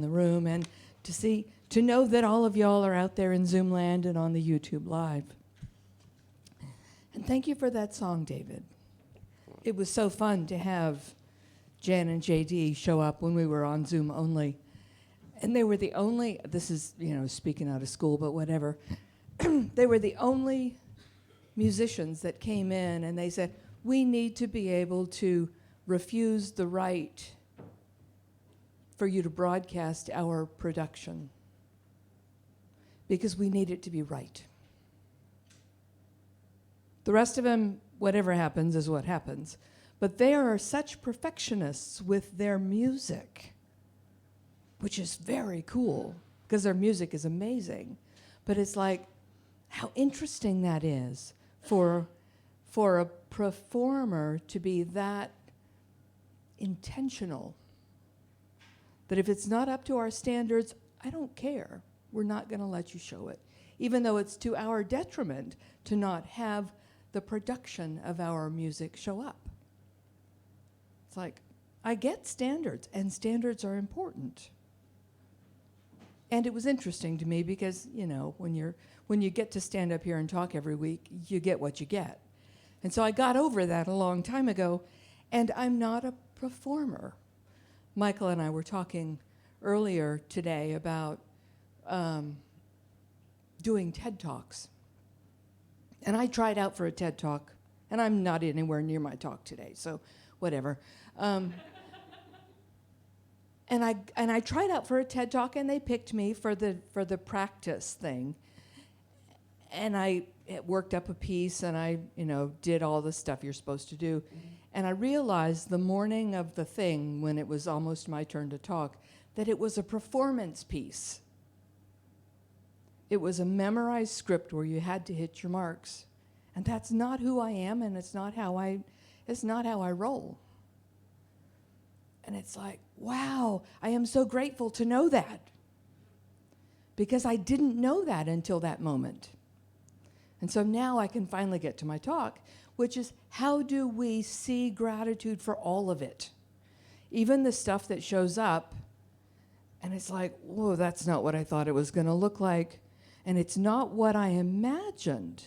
the room and to know that all of y'all are out there in Zoom land and on the YouTube Live. And thank you for that song, David. It was so fun to have Jan and JD show up when we were on Zoom only. And they were the only, this is, speaking out of school, but whatever. They were the only musicians that came in and they said, we need to be able to refuse the right for you to broadcast our production because we need it to be right. The rest of them, whatever happens is what happens. But they are such perfectionists with their music, which is very cool because their music is amazing. But it's like, how interesting that is for a performer to be that intentional. That if it's not up to our standards, I don't care. We're not going to let you show it. Even though it's to our detriment to not have the production of our music show up. It's like, I get standards, and standards are important. And it was interesting to me because, when you get to stand up here and talk every week, you get what you get. And so I got over that a long time ago, and I'm not a performer. Michael and I were talking earlier today about doing TED Talks. And I tried out for a TED Talk, and I'm not anywhere near my talk today, so whatever. And I tried out for a TED Talk, and they picked me for the practice thing. And I worked up a piece, and I did all the stuff you're supposed to do. And I realized the morning of the thing, when it was almost my turn to talk, that it was a performance piece. It was a memorized script where you had to hit your marks. And that's not who I am, and it's not how I roll. And it's like, wow, I am so grateful to know that. Because I didn't know that until that moment. And so now I can finally get to my talk, which is how do we see gratitude for all of it? Even the stuff that shows up, and it's like, whoa, that's not what I thought it was going to look like. And it's not what I imagined.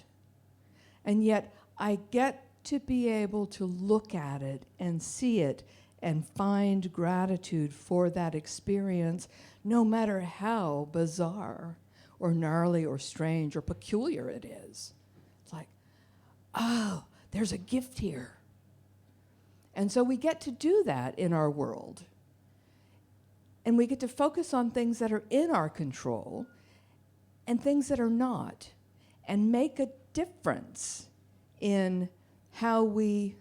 And yet I get to be able to look at it and see it and find gratitude for that experience, no matter how bizarre or gnarly or strange or peculiar it is. It's like, oh, there's a gift here. And so we get to do that in our world. And we get to focus on things that are in our control and things that are not, and make a difference in how we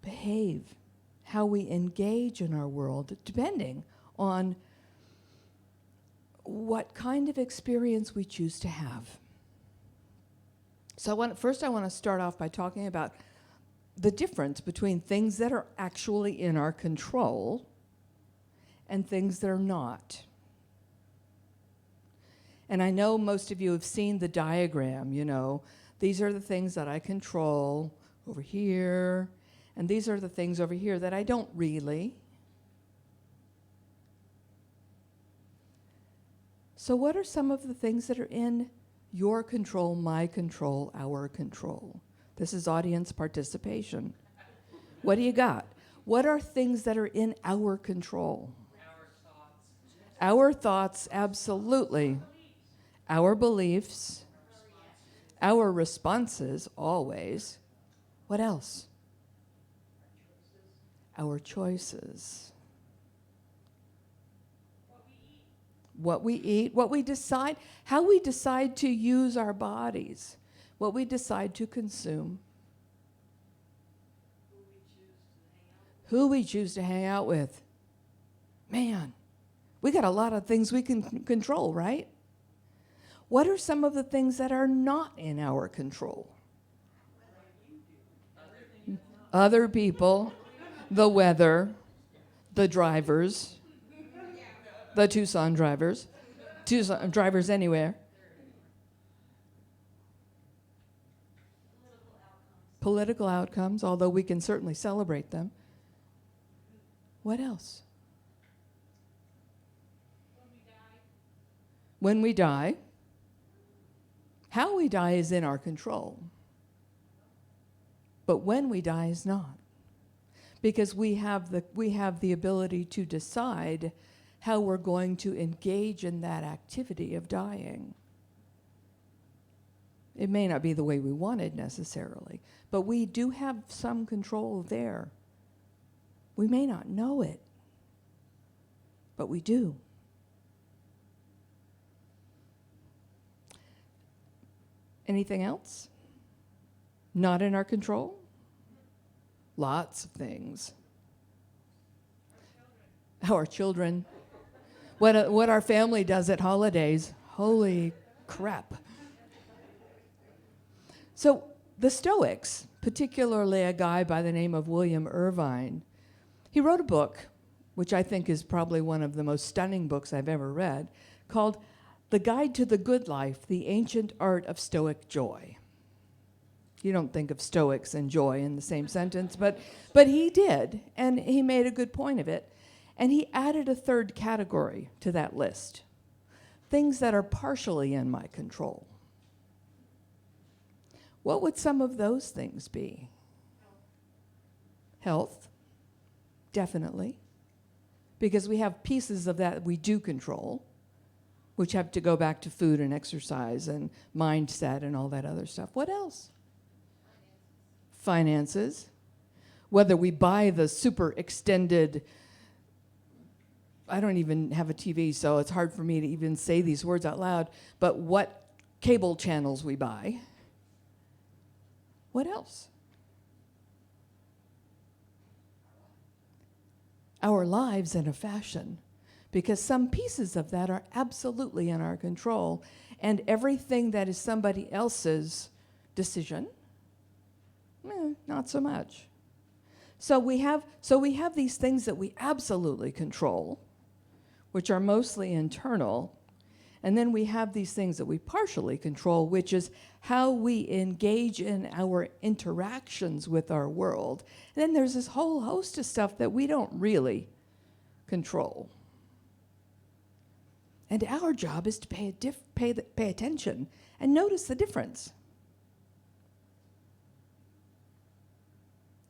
behave, how we engage in our world, depending on what kind of experience we choose to have. So first I want to start off by talking about the difference between things that are actually in our control and things that are not. And I know most of you have seen the diagram, These are the things that I control over here, and these are the things over here that I don't really. So what are some of the things that are in your control, my control, our control? This is audience participation. What do you got? What are things that are in our control? Our thoughts. Our thoughts, absolutely. Our beliefs, our responses, always. What else? Our choices. What we eat, what we decide, how we decide to use our bodies, what we decide to consume, who we choose to hang out with. Man, we got a lot of things we can control, right? What are some of the things that are not in our control? Other people, the weather, the drivers, the Tucson drivers anywhere. Political outcomes, although we can certainly celebrate them. What else? when we die, how we die is in our control. But when we die is not. Because we have the ability to decide how we're going to engage in that activity of dying. It may not be the way we wanted necessarily, but we do have some control there. We may not know it, but we do. Anything else? Not in our control? Lots of things. Our children. What our family does at holidays. Holy crap. So the Stoics, particularly a guy by the name of William Irvine, he wrote a book, which I think is probably one of the most stunning books I've ever read, called The Guide to the Good Life, The Ancient Art of Stoic Joy. You don't think of Stoics and joy in the same sentence, but he did, and he made a good point of it. And he added a third category to that list, things that are partially in my control. What would some of those things be? Health, definitely, because we have pieces of that we do control, which have to go back to food and exercise and mindset and all that other stuff. What else? Finances. Whether we buy the super extended, I don't even have a TV, so it's hard for me to even say these words out loud, but what cable channels we buy. What else? Our lives in a fashion, because some pieces of that are absolutely in our control, and everything that is somebody else's decision, not so much. So we have these things that we absolutely control, which are mostly internal, and then we have these things that we partially control, which is how we engage in our interactions with our world. And then there's this whole host of stuff that we don't really control. And our job is to pay attention and notice the difference.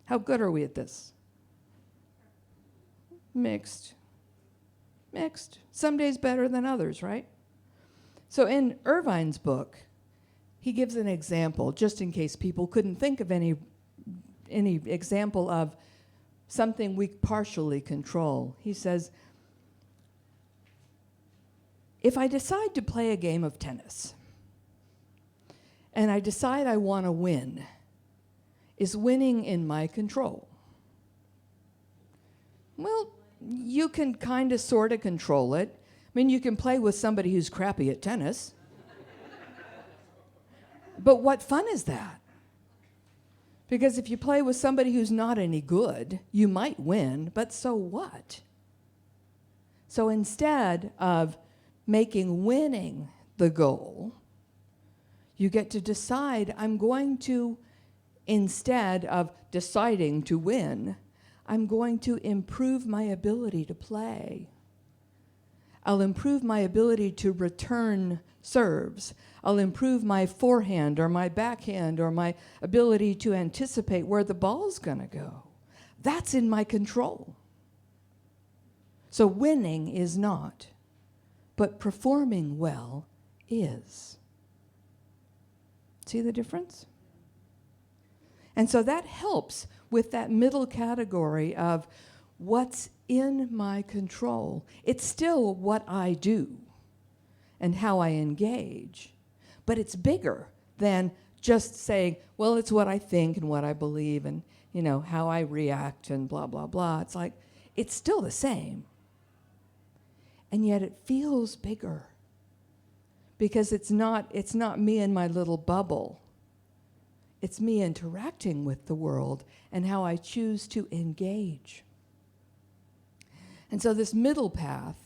How good are we at this? Mixed. Some days better than others, right? So in Irvine's book, he gives an example, just in case people couldn't think of any example of something we partially control. He says, if I decide to play a game of tennis, and I decide I want to win, is winning in my control? Well, you can kind of sort of control it. I mean, you can play with somebody who's crappy at tennis. But what fun is that? Because if you play with somebody who's not any good, you might win, but so what? So instead of making winning the goal, you get to decide, I'm going to, instead of deciding to win, I'm going to improve my ability to play. I'll improve my ability to return serves. I'll improve my forehand or my backhand or my ability to anticipate where the ball's going to go. That's in my control. So winning is not, but performing well is. See the difference? And so that helps with that middle category of what's in my control. It's still what I do and how I engage, but it's bigger than just saying, well, it's what I think and what I believe and, how I react and blah, blah, blah. It's like, it's still the same. And yet it feels bigger because it's not me in my little bubble. It's me interacting with the world and how I choose to engage. And so this middle path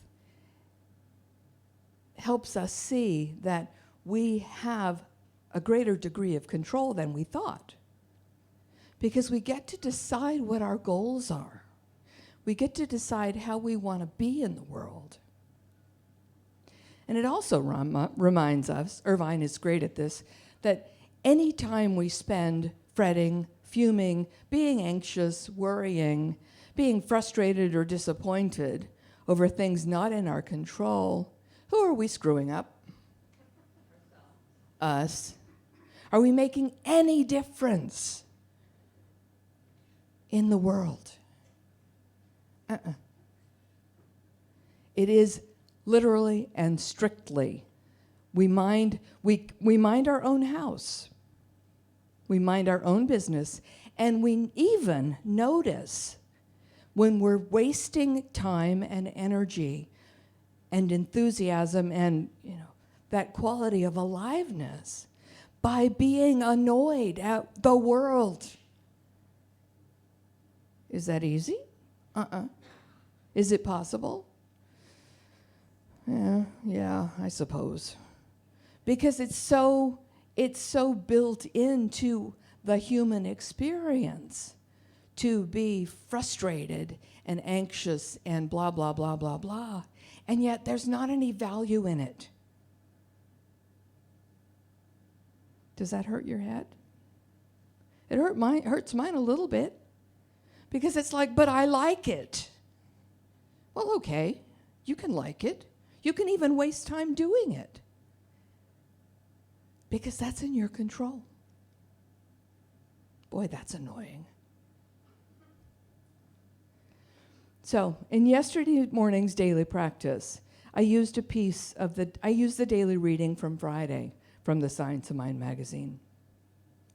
helps us see that we have a greater degree of control than we thought. Because we get to decide what our goals are. We get to decide how we want to be in the world. And it also reminds us, Irvine is great at this, that any time we spend fretting, fuming, being anxious, worrying, being frustrated or disappointed over things not in our control, who are we screwing up? Us. Are we making any difference in the world? It is literally and strictly. We mind our own house. We mind our own business. And we even notice when we're wasting time and energy and enthusiasm and, that quality of aliveness by being annoyed at the world. Is that easy? Is it possible? Yeah, I suppose. Because it's so built into the human experience to be frustrated and anxious and blah, blah, blah, blah, blah. And yet there's not any value in it. Does that hurt your head? It hurts mine a little bit. Because it's like, but I like it. Well, okay, you can like it. You can even waste time doing it. Because that's in your control. Boy, that's annoying. So, in yesterday morning's daily practice, I used the daily reading from Friday from the Science of Mind magazine.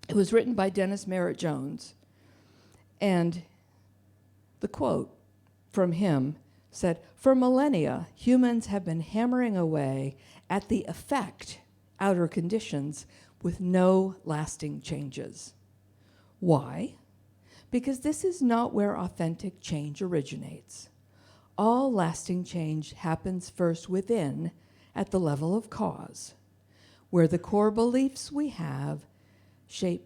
It was written by Dennis Merritt Jones. And the quote from him said, "For millennia, humans have been hammering away at the effect, outer conditions, with no lasting changes. Why? Because this is not where authentic change originates. All lasting change happens first within, at the level of cause, where the core beliefs we have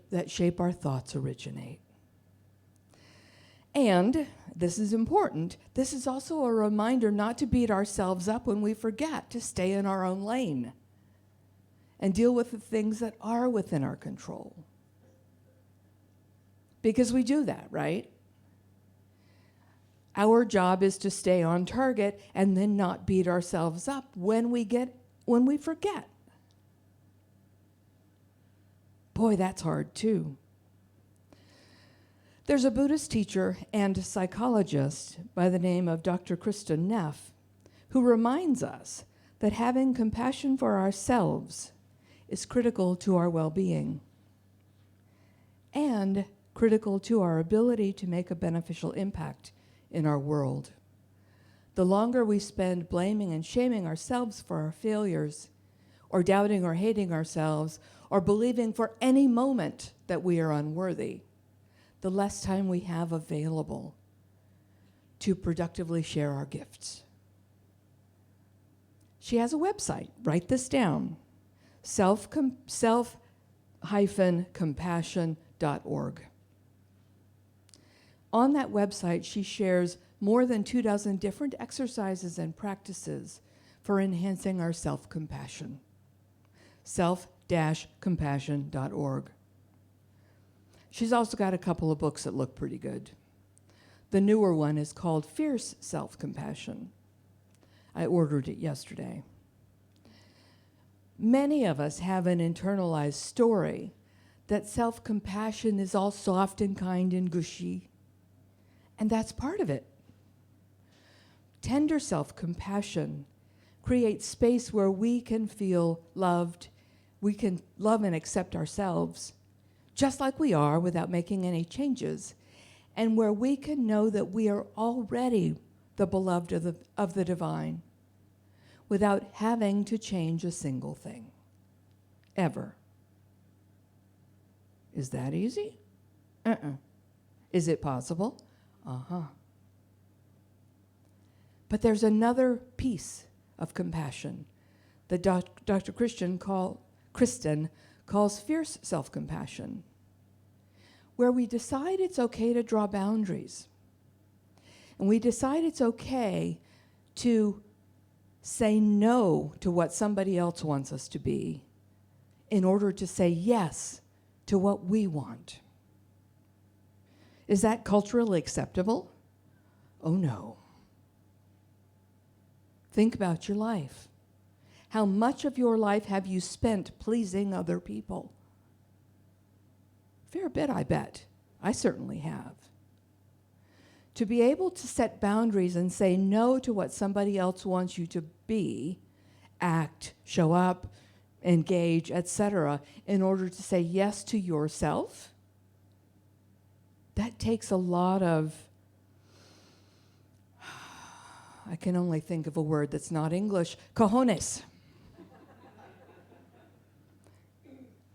that shape our thoughts originate." And, this is important, this is also a reminder not to beat ourselves up when we forget to stay in our own lane and deal with the things that are within our control. Because we do that, right? Our job is to stay on target and then not beat ourselves up when we forget. Boy, that's hard too. There's a Buddhist teacher and psychologist by the name of Dr. Kristen Neff who reminds us that having compassion for ourselves is critical to our well-being and critical to our ability to make a beneficial impact in our world. The longer we spend blaming and shaming ourselves for our failures, or doubting or hating ourselves, or believing for any moment that we are unworthy, the less time we have available to productively share our gifts. She has a website. Write this down. self-compassion.org. On that website, she shares more than 24 different exercises and practices for enhancing our self-compassion. self-compassion.org. She's also got a couple of books that look pretty good. The newer one is called Fierce Self-Compassion. I ordered it yesterday. Many of us have an internalized story that self-compassion is all soft and kind and gushy, and that's part of it. Tender self-compassion creates space where we can feel loved, we can love and accept ourselves, just like we are without making any changes, and where we can know that we are already the beloved of the divine without having to change a single thing, ever. Is that easy? Is it possible? But there's another piece of compassion that Dr. Kristen calls fierce self-compassion, where we decide it's okay to draw boundaries. And we decide it's okay to say no to what somebody else wants us to be in order to say yes to what we want. Is that culturally acceptable? Oh no. Think about your life. How much of your life have you spent pleasing other people? Fair bit, I bet. I certainly have. To be able to set boundaries and say no to what somebody else wants you to be, act, show up, engage, etc., in order to say yes to yourself, that takes a lot of, I can only think of a word that's not English, cojones.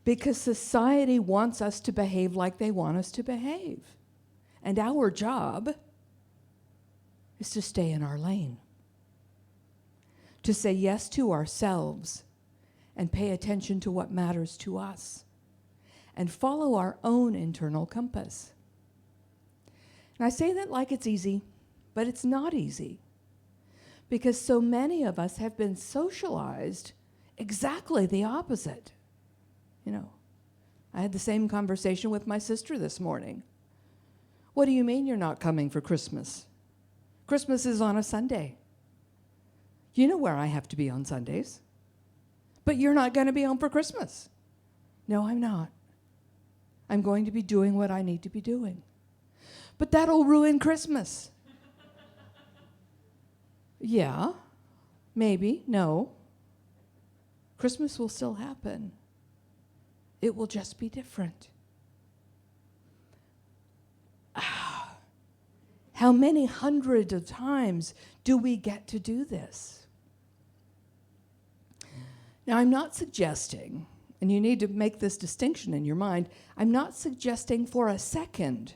Because society wants us to behave like they want us to behave. And our job is to stay in our lane. To say yes to ourselves and pay attention to what matters to us. And follow our own internal compass. And I say that like it's easy, but it's not easy. Because so many of us have been socialized exactly the opposite. You know, I had the same conversation with my sister this morning. What do you mean you're not coming for Christmas? Christmas is on a Sunday. You know where I have to be on Sundays. But you're not going to be home for Christmas. No, I'm not. I'm going to be doing what I need to be doing. But that'll ruin Christmas. Yeah, maybe, no. Christmas will still happen. It will just be different. How many hundreds of times do we get to do this? Now, I'm not suggesting, and you need to make this distinction in your mind, I'm not suggesting for a second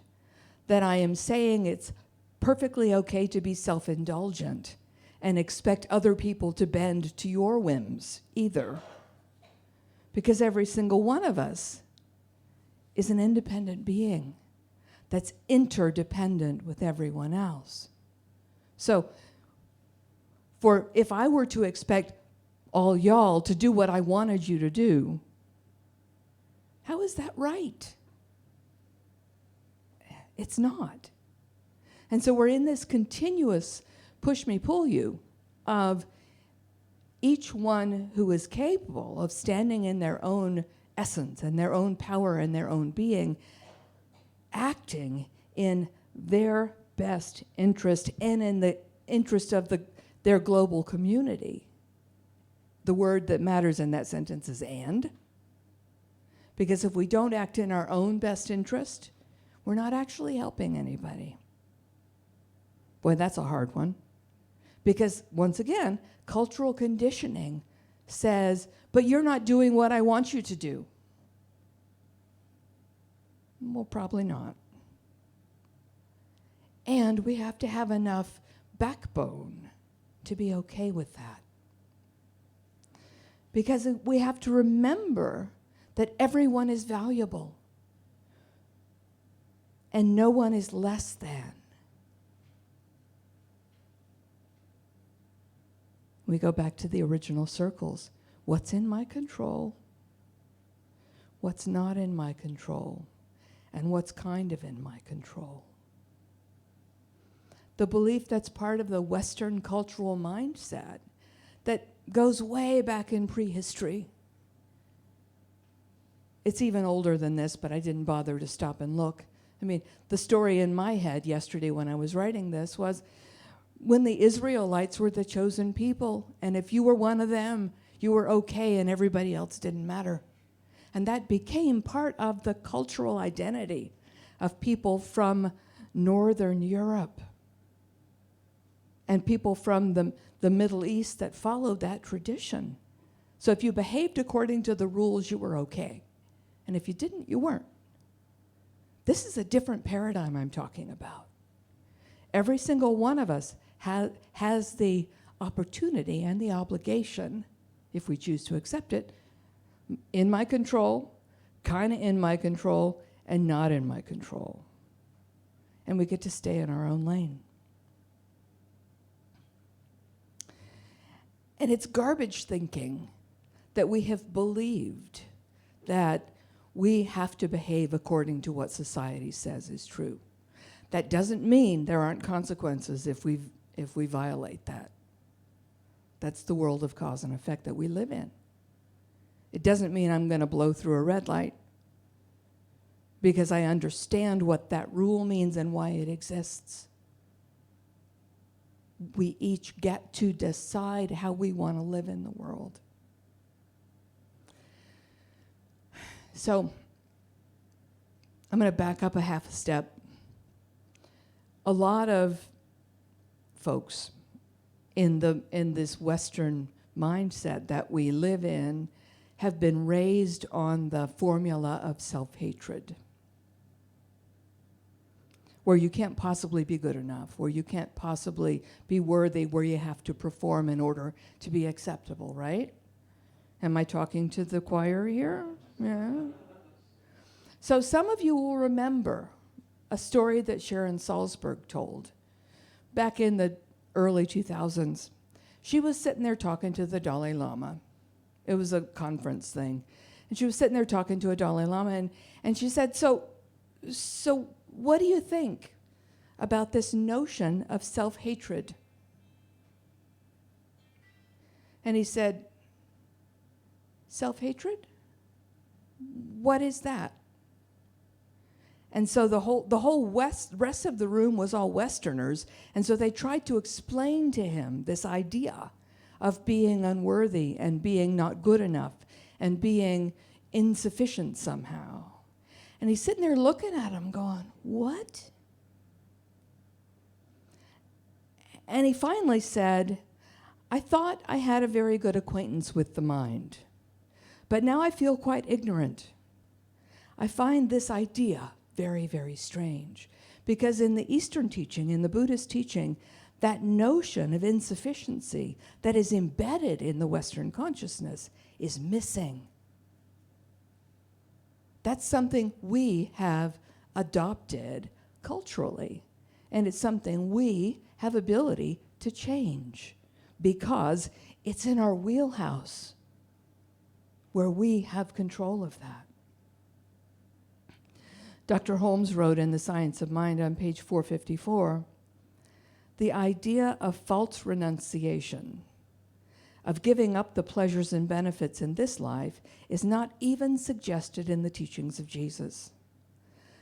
that I am saying it's perfectly okay to be self-indulgent and expect other people to bend to your whims either. Because every single one of us is an independent being that's interdependent with everyone else. So, if I were to expect all y'all to do what I wanted you to do, how is that right? It's not. And so we're in this continuous push me, pull you of each one who is capable of standing in their own essence and their own power and their own being, acting in their best interest and in the interest of their global community. The word that matters in that sentence is and. Because if we don't act in our own best interest, we're not actually helping anybody. Boy, that's a hard one. Because, once again, cultural conditioning says, but you're not doing what I want you to do. Well, probably not. And we have to have enough backbone to be okay with that. Because we have to remember that everyone is valuable and no one is less than. We go back to the original circles. What's in my control? What's not in my control? And what's kind of in my control? The belief that's part of the Western cultural mindset that goes way back in prehistory. It's even older than this, but I didn't bother to stop and look. I mean, the story in my head yesterday when I was writing this was when the Israelites were the chosen people, and if you were one of them, you were okay and everybody else didn't matter. And that became part of the cultural identity of people from Northern Europe and people from the Middle East that followed that tradition. So if you behaved according to the rules, you were okay. And if you didn't, you weren't. This is a different paradigm I'm talking about. Every single one of us has the opportunity and the obligation, if we choose to accept it, in my control, kind of in my control, and not in my control. And we get to stay in our own lane. And it's garbage thinking that we have believed that we have to behave according to what society says is true. That doesn't mean there aren't consequences if we violate that. That's the world of cause and effect that we live in. It doesn't mean I'm going to blow through a red light because I understand what that rule means and why it exists. We each get to decide how we want to live in the world. So I'm going to back up a half a step. A lot of folks in this Western mindset that we live in have been raised on the formula of self-hatred, where you can't possibly be good enough, where you can't possibly be worthy, where you have to perform in order to be acceptable, right? Am I talking to the choir here? Yeah. So some of you will remember a story that Sharon Salzberg told back in the early 2000s. She was sitting there talking to the Dalai Lama. It was a conference thing. And she was sitting there talking to a Dalai Lama, and she said, so what do you think about this notion of self-hatred? And he said, self-hatred? What is that? And so the whole rest of the room was all Westerners, and so they tried to explain to him this idea of being unworthy and being not good enough and being insufficient somehow. And he's sitting there looking at him going, what? And he finally said, I thought I had a very good acquaintance with the mind, but now I feel quite ignorant. I find this idea very, very strange, because in the Eastern teaching, in the Buddhist teaching, that notion of insufficiency that is embedded in the Western consciousness is missing. That's something we have adopted culturally, and it's something we have ability to change because it's in our wheelhouse where we have control of that. Dr. Holmes wrote in The Science of Mind on page 454, the idea of false renunciation, of giving up the pleasures and benefits in this life, is not even suggested in the teachings of Jesus.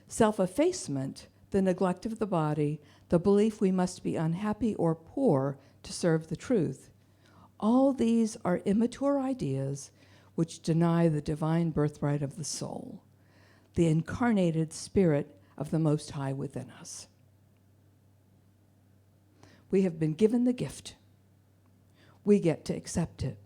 Self-effacement, the neglect of the body, the belief we must be unhappy or poor to serve the truth, all these are immature ideas which deny the divine birthright of the soul, the incarnated spirit of the Most High within us. We have been given the gift. We get to accept it.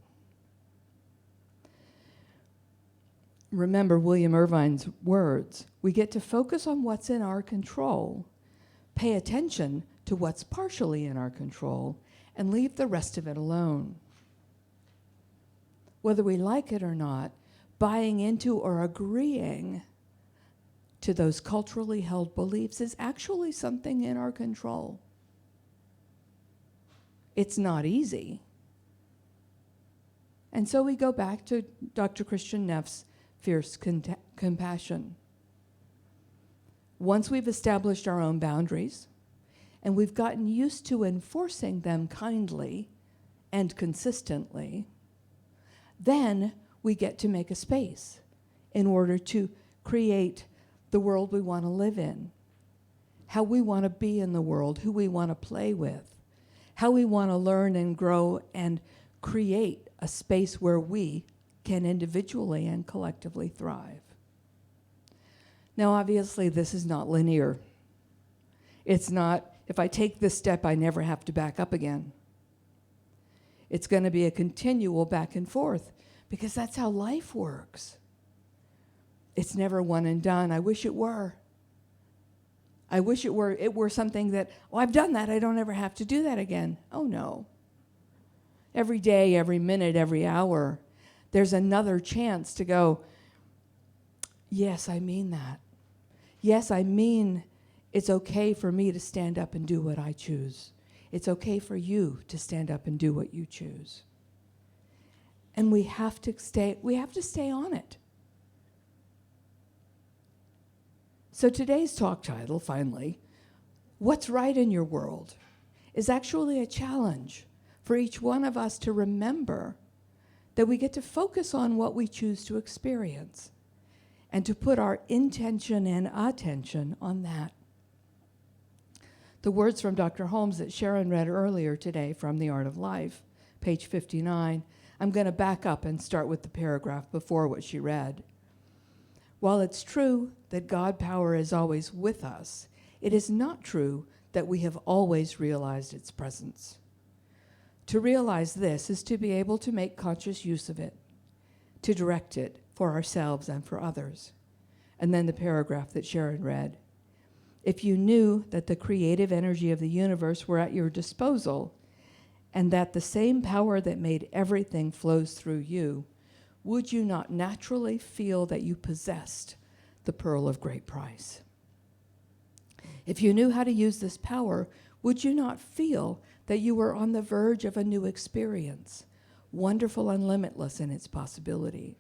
Remember William Irvine's words. We get to focus on what's in our control, pay attention to what's partially in our control, and leave the rest of it alone. Whether we like it or not, buying into or agreeing to those culturally held beliefs is actually something in our control. It's not easy. And so we go back to Dr. Christian Neff's fierce compassion. Once we've established our own boundaries, and we've gotten used to enforcing them kindly and consistently, then we get to make a space in order to create the world we want to live in, how we want to be in the world, who we want to play with, how we want to learn and grow and create a space where we can individually and collectively thrive. Now, obviously, this is not linear. It's not, if I take this step, I never have to back up again. It's going to be a continual back and forth because that's how life works. It's never one and done. I wish it were. I wish it were something that, oh, I've done that. I don't ever have to do that again. Oh, no. Every day, every minute, every hour, there's another chance to go, yes, I mean that. Yes, I mean it's okay for me to stand up and do what I choose. It's okay for you to stand up and do what you choose. And we have to stay on it. So today's talk title, finally, What's Right in Your World, is actually a challenge for each one of us to remember that we get to focus on what we choose to experience and to put our intention and attention on that. The words from Dr. Holmes that Sharon read earlier today from The Art of Life, page 59, I'm going to back up and start with the paragraph before what she read. While it's true that God power is always with us, it is not true that we have always realized its presence. To realize this is to be able to make conscious use of it, to direct it for ourselves and for others. And then the paragraph that Sharon read. If you knew that the creative energy of the universe were at your disposal, and that the same power that made everything flows through you, would you not naturally feel that you possessed the pearl of great price? If you knew how to use this power, would you not feel that you were on the verge of a new experience, wonderful and limitless in its possibility?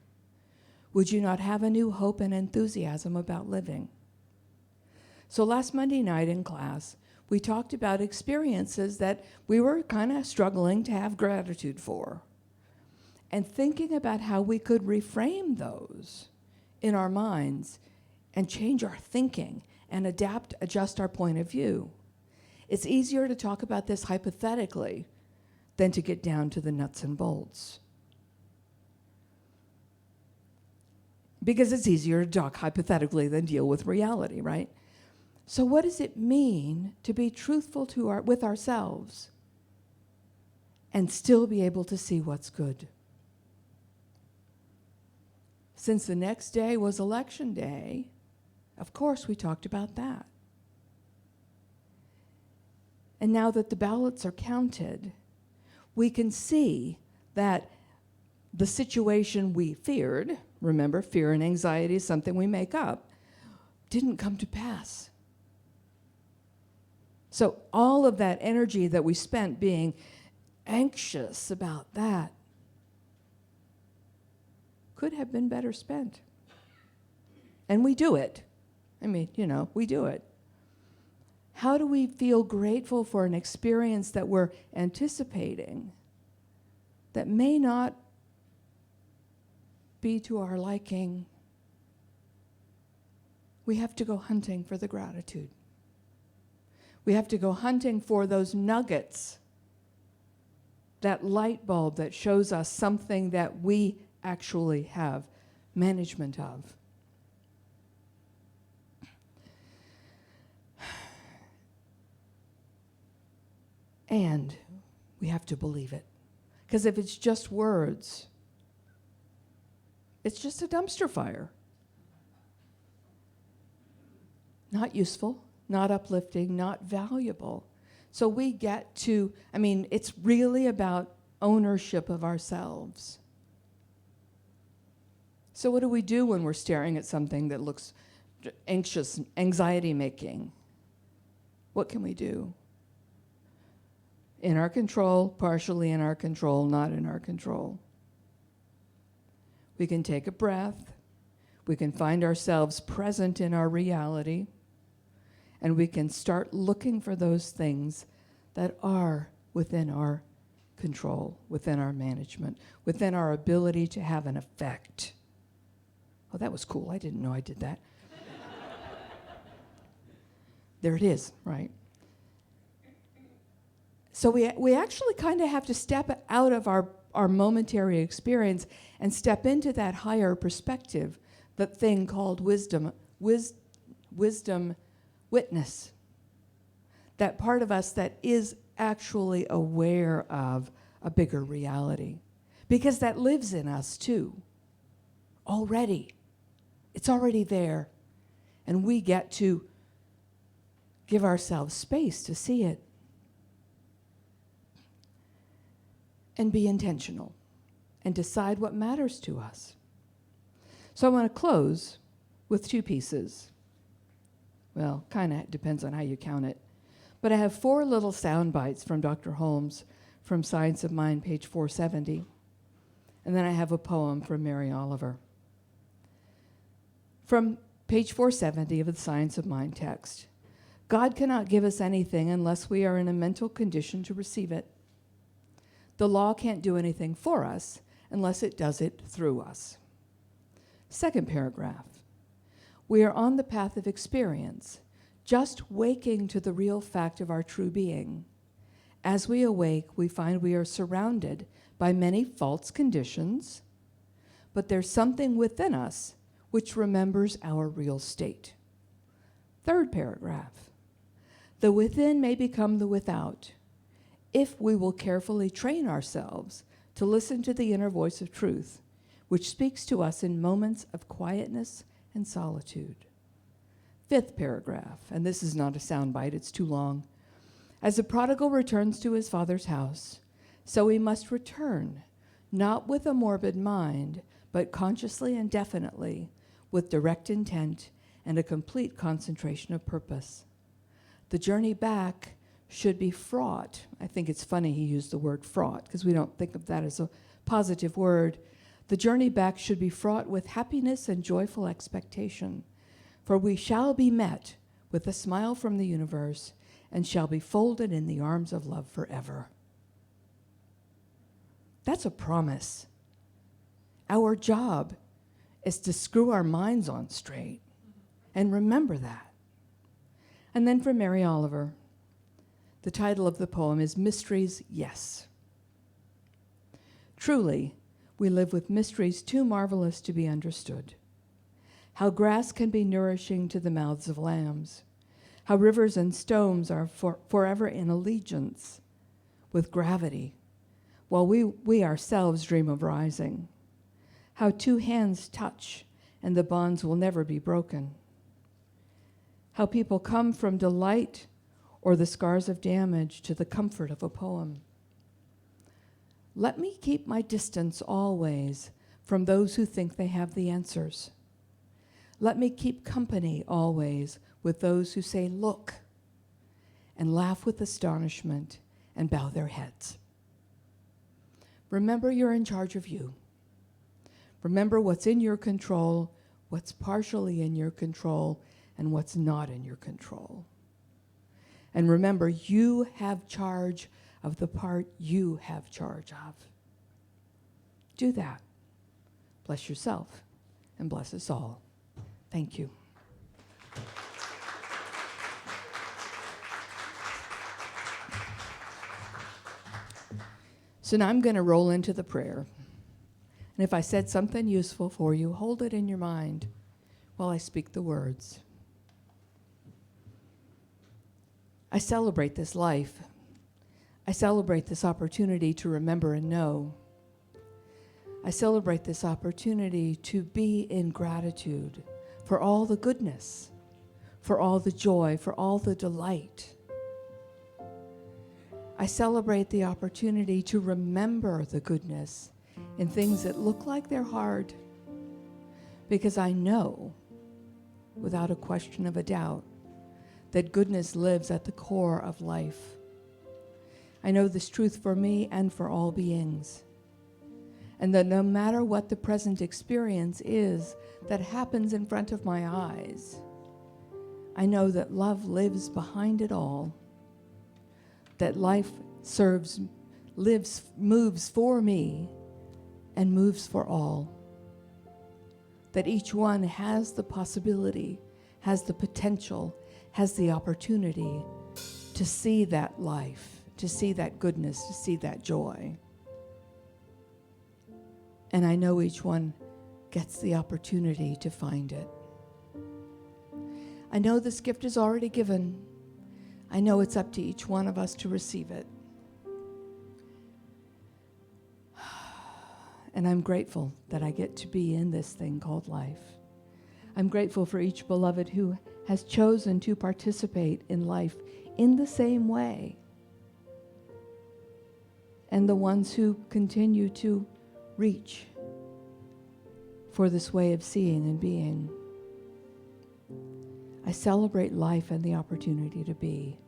Would you not have a new hope and enthusiasm about living? So last Monday night in class, we talked about experiences that we were kind of struggling to have gratitude for, and thinking about how we could reframe those in our minds and change our thinking and adjust our point of view. It's easier to talk about this hypothetically than to get down to the nuts and bolts. Because it's easier to talk hypothetically than deal with reality, right? So what does it mean to be truthful with ourselves and still be able to see what's good? Since the next day was election day, of course we talked about that. And now that the ballots are counted, we can see that the situation we feared, remember, fear and anxiety is something we make up, didn't come to pass. So all of that energy that we spent being anxious about that could have been better spent. And we do it. I mean, we do it. How do we feel grateful for an experience that we're anticipating that may not be to our liking? We have to go hunting for the gratitude. We have to go hunting for those nuggets, that light bulb that shows us something that we actually have management of. And we have to believe it. Because if it's just words, it's just a dumpster fire. Not useful, not uplifting, not valuable. So we get to, it's really about ownership of ourselves. So what do we do when we're staring at something that looks anxious, anxiety-making? What can we do? In our control, partially in our control, not in our control. We can take a breath. We can find ourselves present in our reality. And we can start looking for those things that are within our control, within our management, within our ability to have an effect. Oh, that was cool. I didn't know I did that. There it is, right? So we actually kind of have to step out of our momentary experience and step into that higher perspective, that thing called wisdom witness, that part of us that is actually aware of a bigger reality, because that lives in us too, already. It's already there, and we get to give ourselves space to see it and be intentional and decide what matters to us. So I want to close with two pieces. Well, kind of depends on how you count it. But I have 4 little sound bites from Dr. Holmes from Science of Mind, page 470. And then I have a poem from Mary Oliver. From page 470 of the Science of Mind text. God cannot give us anything unless we are in a mental condition to receive it. The law can't do anything for us unless it does it through us. Second paragraph. We are on the path of experience, just waking to the real fact of our true being. As we awake, we find we are surrounded by many false conditions, but there's something within us which remembers our real state. Third paragraph. The within may become the without if we will carefully train ourselves to listen to the inner voice of truth, which speaks to us in moments of quietness and solitude. Fifth paragraph, and this is not a soundbite, it's too long. As the prodigal returns to his father's house, so he must return, not with a morbid mind, but consciously and definitely, with direct intent and a complete concentration of purpose. The journey back should be fraught. I think it's funny he used the word fraught, because we don't think of that as a positive word. The journey back should be fraught with happiness and joyful expectation, for we shall be met with a smile from the universe and shall be folded in the arms of love forever. That's a promise. Our job is to screw our minds on straight and remember that. And then from Mary Oliver, the title of the poem is Mysteries, Yes. Truly, we live with mysteries too marvelous to be understood. How grass can be nourishing to the mouths of lambs. How rivers and stones are forever in allegiance with gravity, while we ourselves dream of rising. How two hands touch and the bonds will never be broken. How people come from delight or the scars of damage to the comfort of a poem. Let me keep my distance always from those who think they have the answers. Let me keep company always with those who say, look, and laugh with astonishment and bow their heads. Remember you're in charge of you. Remember what's in your control, what's partially in your control, and what's not in your control. And remember, you have charge of the part you have charge of. Do that. Bless yourself and bless us all. Thank you. So now I'm going to roll into the prayer. And if I said something useful for you, hold it in your mind while I speak the words. I celebrate this life. I celebrate this opportunity to remember and know. I celebrate this opportunity to be in gratitude for all the goodness, for all the joy, for all the delight. I celebrate the opportunity to remember the goodness in things that look like they're hard, because I know, without a question of a doubt, that goodness lives at the core of life. I know this truth for me and for all beings, and that no matter what the present experience is that happens in front of my eyes, I know that love lives behind it all, that life moves for me and moves for all, that each one has the possibility, has the potential, has the opportunity to see that life, to see that goodness, to see that joy. And I know each one gets the opportunity to find it. I know this gift is already given. I know it's up to each one of us to receive it. And I'm grateful that I get to be in this thing called life. I'm grateful for each beloved who has chosen to participate in life in the same way, and the ones who continue to reach for this way of seeing and being. I celebrate life and the opportunity to be.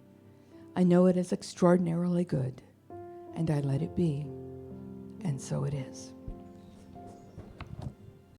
I know it is extraordinarily good, and I let it be, and so it is.